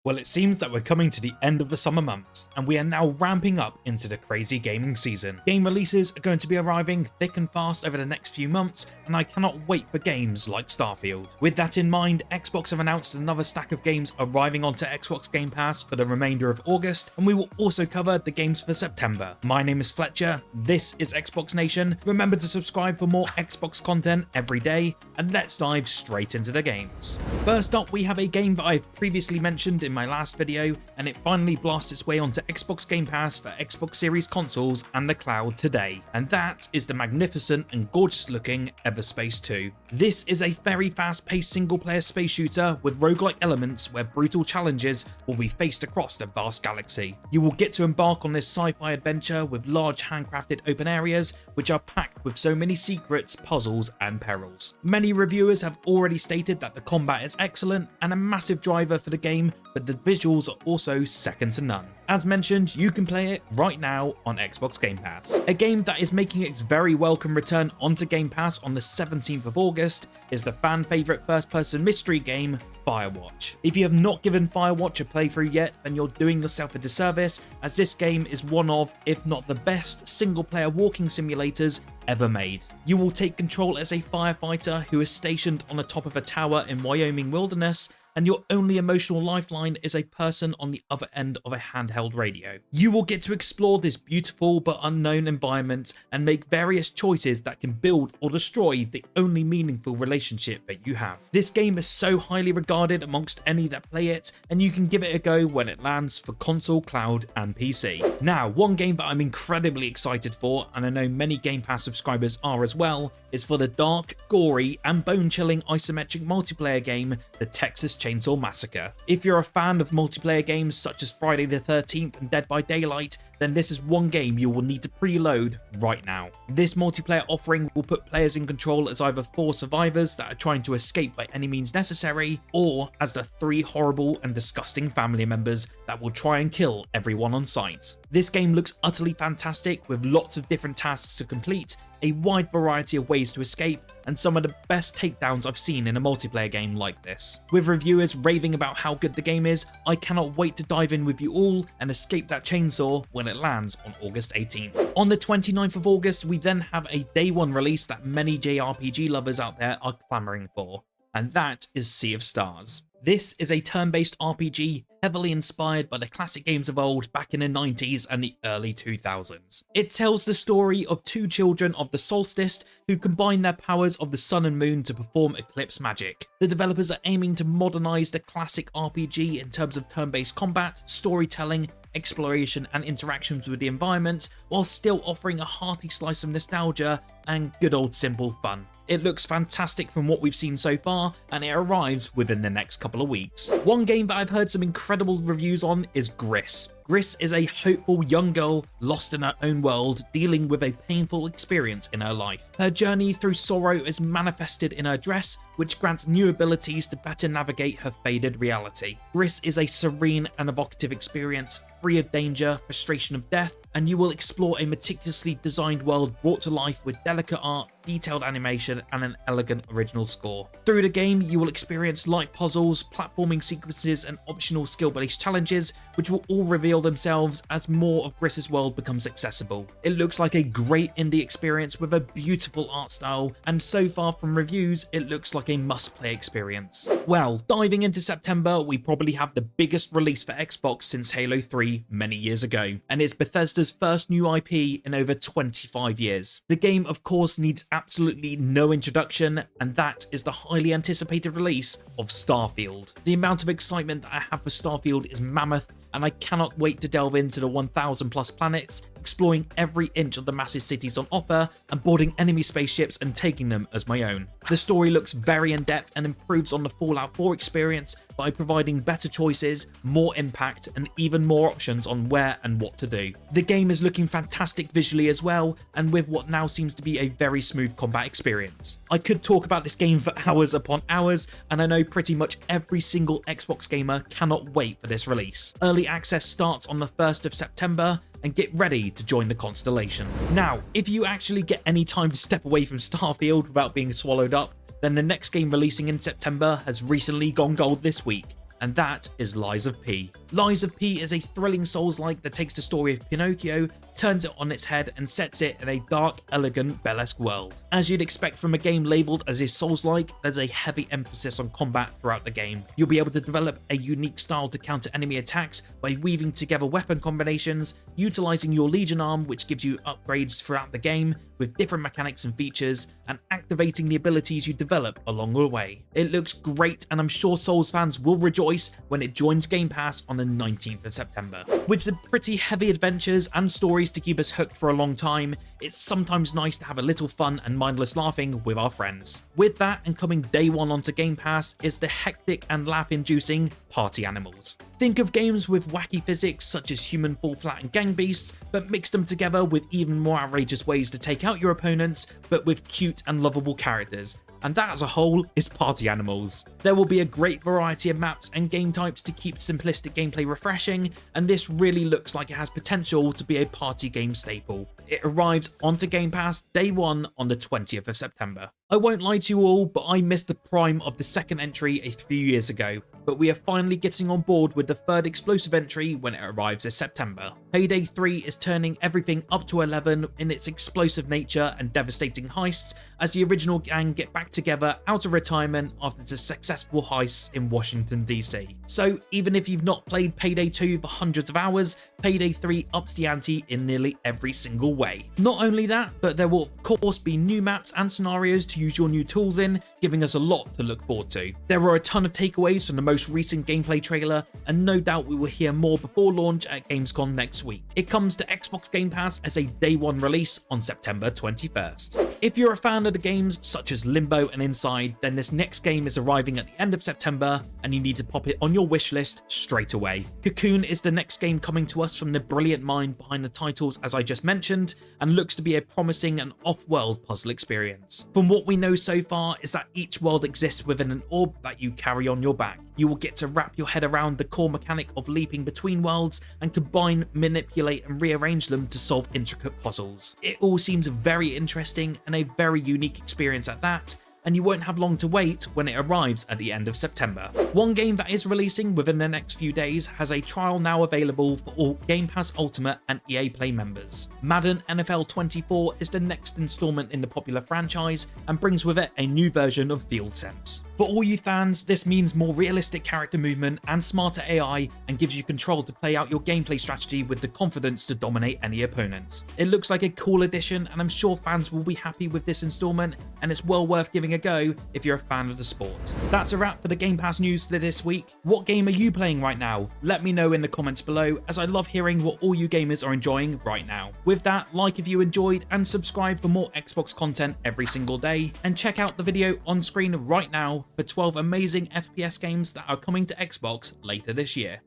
Well, it seems that we're coming to the end of the summer months, and we are now ramping up into the crazy gaming season. Game releases are going to be arriving thick and fast over the next few months, and I cannot wait for games like Starfield. With that in mind, Xbox have announced another stack of games arriving onto Xbox Game Pass for the remainder of August, and we will also cover the games for September. My name is Fletcher, this is Xbox Nation. Remember to subscribe for more Xbox content every day, and let's dive straight into the games. First up, we have a game that I've previously mentioned in my last video, and it finally blasts its way onto Xbox Game Pass for Xbox Series consoles and the cloud today, and that is the magnificent and gorgeous looking Everspace II. This is a very fast-paced single-player space shooter with roguelike elements where brutal challenges will be faced across the vast galaxy. You will get to embark on this sci-fi adventure with large handcrafted open areas which are packed with so many secrets, puzzles and perils. Many reviewers have already stated that the combat is excellent and a massive driver for the game, but the visuals are also second to none. As mentioned, you can play it right now on Xbox Game Pass. A game that is making its very welcome return onto Game Pass on the 17th of August is the fan favourite first-person mystery game, Firewatch. If you have not given Firewatch a playthrough yet, then you're doing yourself a disservice, as this game is one of, if not the best, single-player walking simulators ever made. You will take control as a firefighter who is stationed on the top of a tower in Wyoming wilderness, and your only emotional lifeline is a person on the other end of a handheld radio. You will get to explore this beautiful but unknown environment and make various choices that can build or destroy the only meaningful relationship that you have. This game is so highly regarded amongst any that play it, and you can give it a go when it lands for console, cloud and PC. Now, one game that I'm incredibly excited for, and I know many Game Pass subscribers are as well, is for the dark, gory and bone-chilling isometric multiplayer game, the Texas Chainsaw Massacre. If you're a fan of multiplayer games such as Friday the 13th and Dead by Daylight, then this is one game you will need to preload right now. This multiplayer offering will put players in control as either 4 survivors that are trying to escape by any means necessary, or as the 3 horrible and disgusting family members that will try and kill everyone on sight. This game looks utterly fantastic with lots of different tasks to complete, a wide variety of ways to escape, and some of the best takedowns I've seen in a multiplayer game like this. With reviewers raving about how good the game is, I cannot wait to dive in with you all and escape that chainsaw when it lands on August 18th. On the 29th of August, we then have a day one release that many JRPG lovers out there are clamoring for, and that is Sea of Stars. This is a turn-based RPG heavily inspired by the classic games of old back in the 90s and the early 2000s. It tells the story of 2 children of the solstice who combine their powers of the sun and moon to perform eclipse magic. The developers are aiming to modernize the classic RPG in terms of turn-based combat, storytelling, exploration and interactions with the environment, while still offering a hearty slice of nostalgia and good old simple fun. It looks fantastic from what we've seen so far, and it arrives within the next couple of weeks. One game that I've heard some incredible reviews on is Griss. Griss is a hopeful young girl lost in her own world, dealing with a painful experience in her life. Her journey through sorrow is manifested in her dress, which grants new abilities to better navigate her faded reality. Griss is a serene and evocative experience, free of danger, frustration of death, and you will explore a meticulously designed world brought to life with delicate art, detailed animation, and an elegant original score. Through the game, you will experience light puzzles, platforming sequences, and optional skill-based challenges, which will all reveal themselves as more of Griss's world becomes accessible. It looks like a great indie experience with a beautiful art style, and so far from reviews, it looks like a must-play experience. Well, diving into September, we probably have the biggest release for Xbox since Halo 3 many years ago, and it's Bethesda's first new IP in over 25 years. The game, of course, needs absolutely no introduction, and that is the highly anticipated release of Starfield. The amount of excitement that I have for Starfield is mammoth, and I cannot wait to delve into the 1,000 plus planets, exploring every inch of the massive cities on offer, and boarding enemy spaceships and taking them as my own. The story looks very in-depth and improves on the Fallout 4 experience by providing better choices, more impact, and even more options on where and what to do. The game is looking fantastic visually as well, and with what now seems to be a very smooth combat experience. I could talk about this game for hours upon hours, and I know pretty much every single Xbox gamer cannot wait for this release. Early access starts on the 1st of September, and get ready to join the constellation. Now, if you actually get any time to step away from Starfield without being swallowed up, then the next game releasing in September has recently gone gold this week, and that is Lies of P. Lies of P is a thrilling Souls-like that takes the story of Pinocchio, turns it on its head and sets it in a dark, elegant, bellesque world. As you'd expect from a game labelled as a Souls-like, there's a heavy emphasis on combat throughout the game. You'll be able to develop a unique style to counter enemy attacks by weaving together weapon combinations, utilising your Legion arm, which gives you upgrades throughout the game with different mechanics and features, and activating the abilities you develop along the way. It looks great, and I'm sure Souls fans will rejoice when it joins Game Pass on the 19th of September. With some pretty heavy adventures and stories to keep us hooked for a long time, it's sometimes nice to have a little fun and mindless laughing with our friends. With that, and coming day one onto Game Pass, is the hectic and laugh-inducing Party Animals. Think of games with wacky physics such as Human Fall Flat and Gang Beasts, but mix them together with even more outrageous ways to take out your opponents, but with cute and lovable characters. And that as a whole is Party Animals. There will be a great variety of maps and game types to keep simplistic gameplay refreshing, and this really looks like it has potential to be a party game staple. It arrives onto Game Pass day one on the 20th of September. I won't lie to you all, but I missed the prime of the second entry a few years ago, but we are finally getting on board with the third explosive entry when it arrives this September. Payday 3 is turning everything up to 11 in its explosive nature and devastating heists as the original gang get back together out of retirement after the successful heists in Washington DC. So even if you've not played Payday 2 for hundreds of hours, Payday 3 ups the ante in nearly every single way. Not only that, but there will of course be new maps and scenarios to use your new tools in, giving us a lot to look forward to. There are a ton of takeaways from the most recent gameplay trailer, and no doubt we will hear more before launch at Gamescom next week. It comes to Xbox Game Pass as a day one release on September 21st. If you're a fan of the games such as Limbo and Inside, then this next game is arriving at the end of September and you need to pop it on your wish list straight away. Cocoon is the next game coming to us from the brilliant mind behind the titles as I just mentioned, and looks to be a promising and off-world puzzle experience. From what we know so far is that each world exists within an orb that you carry on your back. You will get to wrap your head around the core mechanic of leaping between worlds and combine, manipulate and rearrange them to solve intricate puzzles. It all seems very interesting and a very unique experience at that, and you won't have long to wait when it arrives at the end of September. One game that is releasing within the next few days has a trial now available for all Game Pass Ultimate and EA Play members. Madden NFL 24 is the next installment in the popular franchise and brings with it a new version of FieldSense. For all you fans, this means more realistic character movement and smarter AI, and gives you control to play out your gameplay strategy with the confidence to dominate any opponent. It looks like a cool addition, and I'm sure fans will be happy with this installment, and it's well worth giving a go if you're a fan of the sport. That's a wrap for the Game Pass news for this week. What game are you playing right now? Let me know in the comments below, as I love hearing what all you gamers are enjoying right now. With that, like if you enjoyed and subscribe for more Xbox content every single day, and check out the video on screen right now for 12 amazing FPS games that are coming to Xbox later this year.